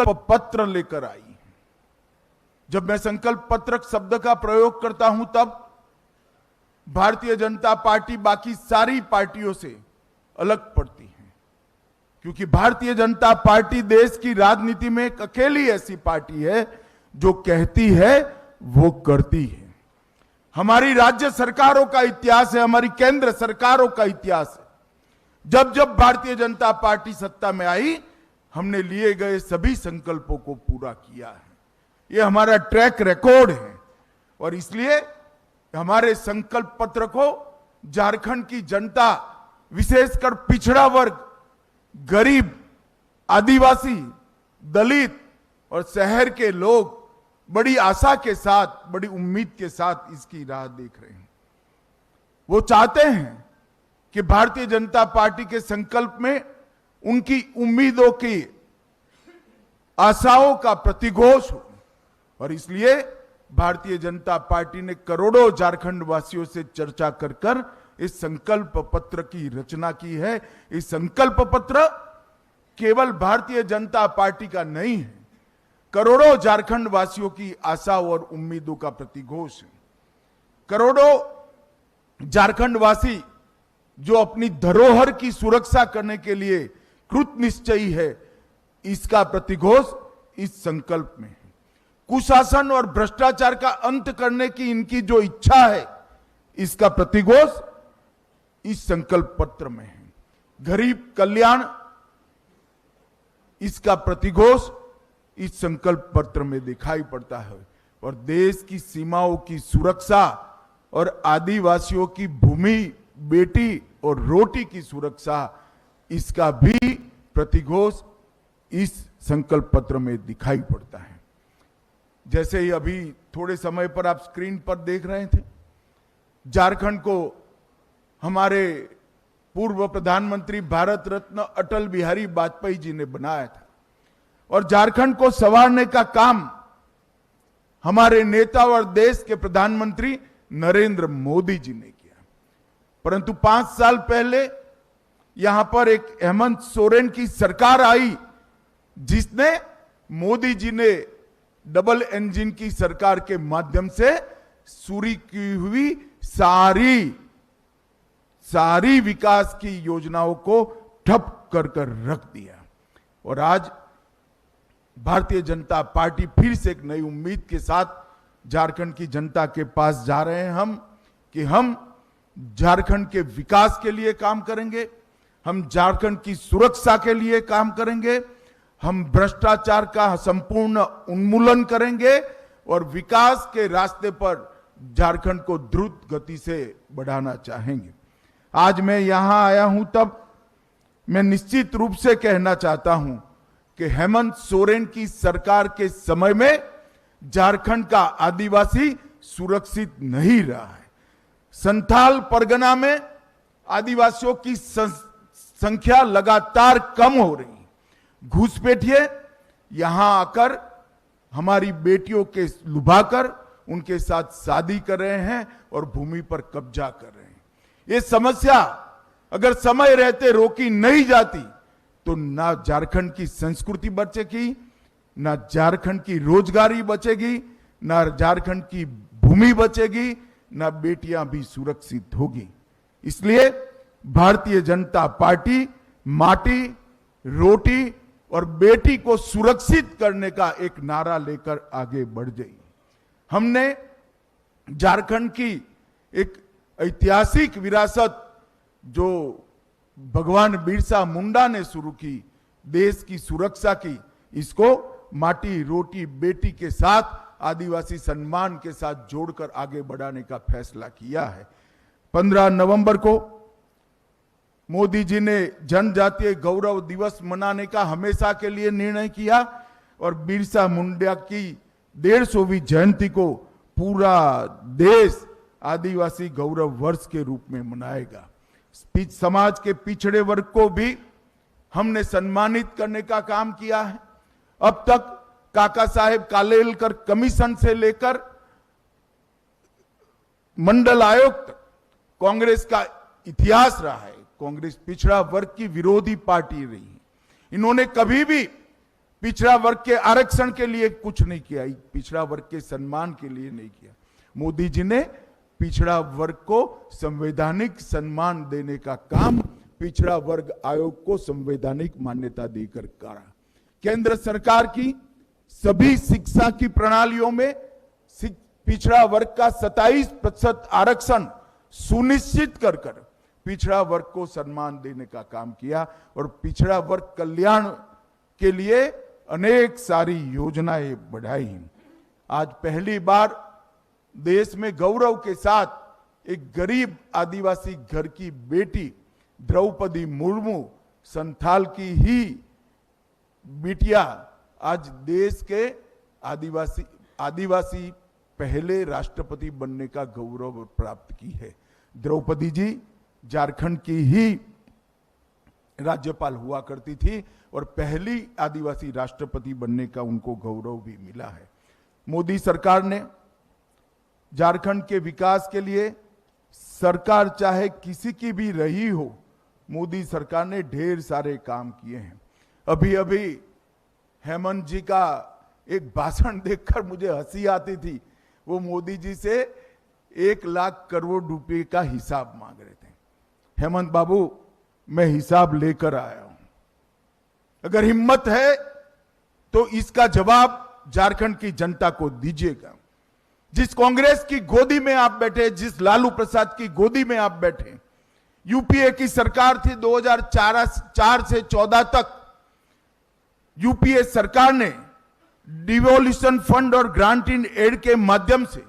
संकल्प पत्र लेकर आई। जब मैं संकल्प पत्र शब्द का प्रयोग करता हूं तब भारतीय जनता पार्टी बाकी सारी पार्टियों से अलग पड़ती है, क्योंकि भारतीय जनता पार्टी देश की राजनीति में एक अकेली ऐसी पार्टी है जो कहती है वो करती है। हमारी राज्य सरकारों का इतिहास है, हमारी केंद्र सरकारों का इतिहास है। जब जब भारतीय जनता पार्टी सत्ता में आई, हमने लिए गए सभी संकल्पों को पूरा किया है। यह हमारा ट्रैक रिकॉर्ड है और इसलिए हमारे संकल्प पत्र को झारखंड की जनता, विशेषकर पिछड़ा वर्ग, गरीब, आदिवासी, दलित और शहर के लोग बड़ी आशा के साथ, बड़ी उम्मीद के साथ इसकी राह देख रहे हैं। वो चाहते हैं कि भारतीय जनता पार्टी के संकल्प में उनकी उम्मीदों की, आशाओं का प्रतिघोष हो और इसलिए भारतीय जनता पार्टी ने करोड़ों झारखंड वासियों से चर्चा कर कर इस संकल्प पत्र की रचना की है। इस संकल्प पत्र केवल भारतीय जनता पार्टी का नहीं है, करोड़ों झारखंड वासियों की आशा और उम्मीदों का प्रतिघोष है। करोड़ों झारखंड वासी जो अपनी धरोहर की सुरक्षा करने के लिए कृत निश्चयी है, इसका प्रतिघोष इस संकल्प में है। कुशासन और भ्रष्टाचार का अंत करने की इनकी जो इच्छा है, इसका प्रतिघोष इस संकल्प पत्र में है। गरीब कल्याण, इसका प्रतिघोष इस संकल्प पत्र में दिखाई पड़ता है और देश की सीमाओं की सुरक्षा और आदिवासियों की भूमि, बेटी और रोटी की सुरक्षा, इसका भी प्रतिघोष इस संकल्प पत्र में दिखाई पड़ता है। जैसे ही अभी थोड़े समय पर आप स्क्रीन पर देख रहे थे, झारखंड को हमारे पूर्व प्रधानमंत्री भारत रत्न अटल बिहारी वाजपेयी जी ने बनाया था और झारखंड को संवारने का काम हमारे नेता और देश के प्रधानमंत्री नरेंद्र मोदी जी ने किया। परंतु 5 साल पहले यहां पर एक हेमंत सोरेन की सरकार आई, जिसने मोदी जी ने डबल इंजन की सरकार के माध्यम से शुरू की हुई सारी विकास की योजनाओं को ठप कर रख दिया। और आज भारतीय जनता पार्टी फिर से एक नई उम्मीद के साथ झारखंड की जनता के पास जा रहे हैं हम झारखंड के विकास के लिए काम करेंगे, हम झारखंड की सुरक्षा के लिए काम करेंगे, हम भ्रष्टाचार का संपूर्ण उन्मूलन करेंगे और विकास के रास्ते पर झारखंड को द्रुत गति से बढ़ाना चाहेंगे। आज मैं यहां आया हूं तब मैं निश्चित रूप से कहना चाहता हूं कि हेमंत सोरेन की सरकार के समय में झारखंड का आदिवासी सुरक्षित नहीं रहा है। संथाल परगना में आदिवासियों की संख्या लगातार कम हो रही है। घुसपैठिए यहां आकर हमारी बेटियों के लुभाकर उनके साथ शादी कर रहे हैं और भूमि पर कब्जा कर रहे हैं। ये समस्या अगर समय रहते रोकी नहीं जाती तो ना झारखंड की संस्कृति बचेगी, ना झारखंड की रोजगारी बचेगी, ना झारखंड की भूमि बचेगी, ना बेटियां भी सुरक्षित होगी। इसलिए भारतीय जनता पार्टी माटी, रोटी और बेटी को सुरक्षित करने का एक नारा लेकर आगे बढ़ गई। हमने झारखंड की एक ऐतिहासिक विरासत जो भगवान बिरसा मुंडा ने शुरू की, देश की सुरक्षा की, इसको माटी, रोटी, बेटी के साथ आदिवासी सम्मान के साथ जोड़कर आगे बढ़ाने का फैसला किया है। 15 नवंबर को मोदी जी ने जनजातीय गौरव दिवस मनाने का हमेशा के लिए निर्णय किया और बिरसा मुंडा की 150वीं जयंती को पूरा देश आदिवासी गौरव वर्ष के रूप में मनाएगा। समाज के पिछड़े वर्ग को भी हमने सम्मानित करने का काम किया है। अब तक काका साहेब कालेलकर कमीशन से लेकर मंडल आयोग तक कांग्रेस का इतिहास रहा है। कांग्रेस पिछड़ा वर्ग की विरोधी पार्टी रही है। इन्होंने कभी भी पिछड़ा वर्ग के आरक्षण के लिए कुछ नहीं किया, पिछड़ा वर्ग के सम्मान के लिए नहीं किया। मोदी जी ने पिछड़ा वर्ग को संवैधानिक सम्मान देने का काम पिछड़ा वर्ग आयोग को संवैधानिक मान्यता देकर करा। केंद्र सरकार की सभी शिक्षा की प्रणालियों में पिछड़ा वर्ग का 27% आरक्षण सुनिश्चित कर पिछड़ा वर्ग को सम्मान देने का काम किया और पिछड़ा वर्ग कल्याण के लिए अनेक सारी योजनाएं बढ़ाई। आज पहली बार देश में गौरव के साथ एक गरीब आदिवासी घर की बेटी द्रौपदी मुर्मू, संथाल की ही बिटिया, आज देश के आदिवासी पहले राष्ट्रपति बनने का गौरव प्राप्त की है। द्रौपदी जी झारखंड की ही राज्यपाल हुआ करती थी और पहली आदिवासी राष्ट्रपति बनने का उनको गौरव भी मिला है। मोदी सरकार ने झारखंड के विकास के लिए, सरकार चाहे किसी की भी रही हो, मोदी सरकार ने ढेर सारे काम किए हैं। अभी अभी हेमंत जी का एक भाषण देखकर मुझे हंसी आती थी। वो मोदी जी से 1 लाख करोड़ रुपए का हिसाब मांग रहे थे। हेमंत बाबू, मैं हिसाब लेकर आया हूं, अगर हिम्मत है तो इसका जवाब झारखंड की जनता को दीजिएगा। जिस कांग्रेस की गोदी में आप बैठे, जिस लालू प्रसाद की गोदी में आप बैठे, यूपीए की सरकार थी 2004 से 14 तक। यूपीए सरकार ने डिवोल्यूशन फंड और ग्रांट इन एड के माध्यम से